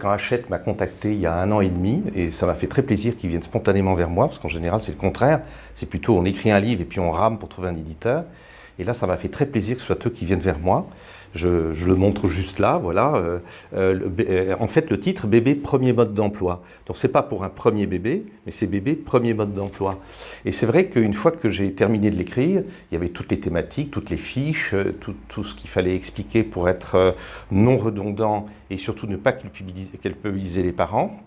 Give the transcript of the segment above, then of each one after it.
quand Hachette m'a contacté il y a 1 an et demi, et ça m'a fait très plaisir qu'ils viennent spontanément vers moi, parce qu'en général c'est le contraire, c'est plutôt on écrit un livre et puis on rame pour trouver un éditeur. Et là, ça m'a fait très plaisir que ce soit eux qui viennent vers moi. Je le montre juste là, voilà. En fait, le titre, Bébé, premier mode d'emploi. Donc, c'est pas pour un premier bébé, mais c'est Bébé, premier mode d'emploi. Et c'est vrai qu'une fois que j'ai terminé de l'écrire, il y avait toutes les thématiques, toutes les fiches, tout ce qu'il fallait expliquer pour être non redondant et surtout ne pas culpabiliser les parents.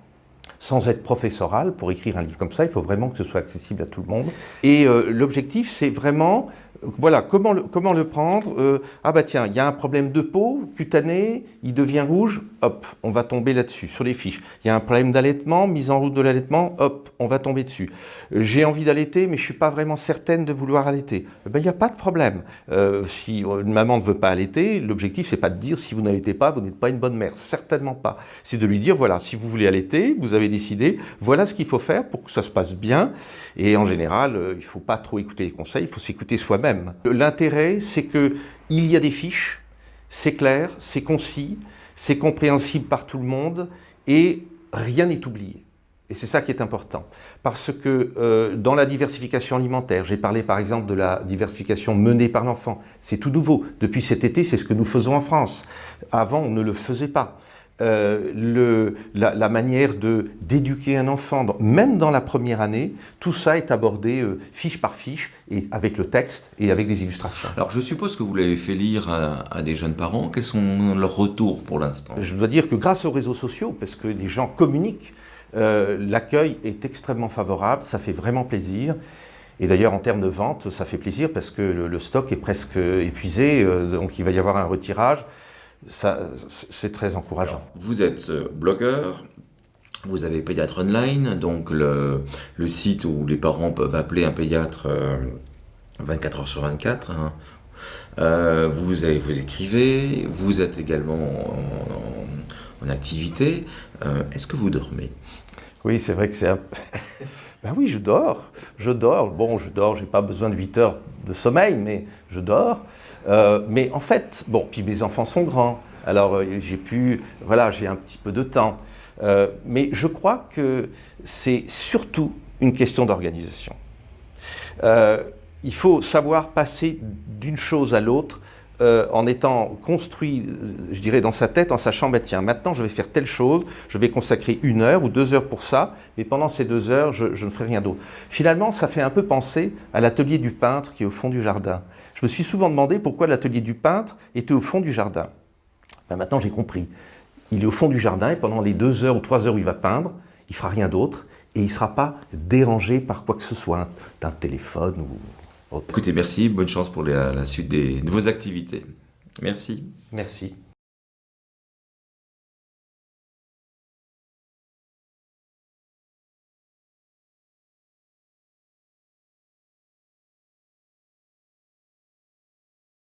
Sans être professoral, pour écrire un livre comme ça, il faut vraiment que ce soit accessible à tout le monde. Et l'objectif, c'est vraiment, voilà, comment le prendre. Ah bah tiens, il y a un problème de peau cutané, il devient rouge, hop, on va tomber là-dessus, sur les fiches. Il y a un problème d'allaitement, mise en route de l'allaitement, hop, on va tomber dessus. J'ai envie d'allaiter, mais je ne suis pas vraiment certaine de vouloir allaiter. Ben, il n'y a pas de problème. Si une maman ne veut pas allaiter, l'objectif, c'est pas de dire si vous n'allaitez pas, vous n'êtes pas une bonne mère. Certainement pas. C'est de lui dire, voilà, si vous voulez allaiter, vous avez décidé, voilà ce qu'il faut faire pour que ça se passe bien. Et en général, il ne faut pas trop écouter les conseils, il faut s'écouter soi-même. L'intérêt, c'est qu'il y a des fiches, c'est clair, c'est concis, c'est compréhensible par tout le monde et rien n'est oublié. Et c'est ça qui est important. Parce que dans la diversification alimentaire, j'ai parlé par exemple de la diversification menée par l'enfant. C'est tout nouveau. Depuis cet été, c'est ce que nous faisons en France. Avant, on ne le faisait pas. La manière d'éduquer un enfant, même dans la première année, tout ça est abordé fiche par fiche, et avec le texte et avec des illustrations. Alors je suppose que vous l'avez fait lire à des jeunes parents. Quels sont leurs retours pour l'instant? Je dois dire que grâce aux réseaux sociaux, parce que les gens communiquent, l'accueil est extrêmement favorable, ça fait vraiment plaisir. Et d'ailleurs, en termes de vente, ça fait plaisir parce que le stock est presque épuisé, donc il va y avoir un retirage. C'est très encourageant. Alors, vous êtes blogueur, vous avez Pédiatre Online, donc le site où les parents peuvent appeler un pédiatre 24 heures sur 24. Hein. Vous écrivez, vous êtes également en activité. Est-ce que vous dormez? Oui, c'est vrai que c'est un... Ben oui, je dors. Bon, je dors, j'ai pas besoin de 8 heures de sommeil, mais je dors. Mais en fait, bon, puis mes enfants sont grands, alors j'ai un petit peu de temps. Mais je crois que c'est surtout une question d'organisation. Il faut savoir passer d'une chose à l'autre en étant construit, je dirais, dans sa tête, en sachant, bah, tiens, maintenant je vais faire telle chose, je vais consacrer 1 heure ou 2 heures pour ça, mais pendant ces 2 heures, je ne ferai rien d'autre. Finalement, ça fait un peu penser à l'atelier du peintre qui est au fond du jardin. Je me suis souvent demandé pourquoi l'atelier du peintre était au fond du jardin. Ben maintenant, j'ai compris. Il est au fond du jardin et pendant les 2 heures ou 3 heures où il va peindre, il ne fera rien d'autre et il ne sera pas dérangé par quoi que ce soit, d'un téléphone ou... Écoutez, merci, bonne chance pour la suite de vos activités. Merci. Merci.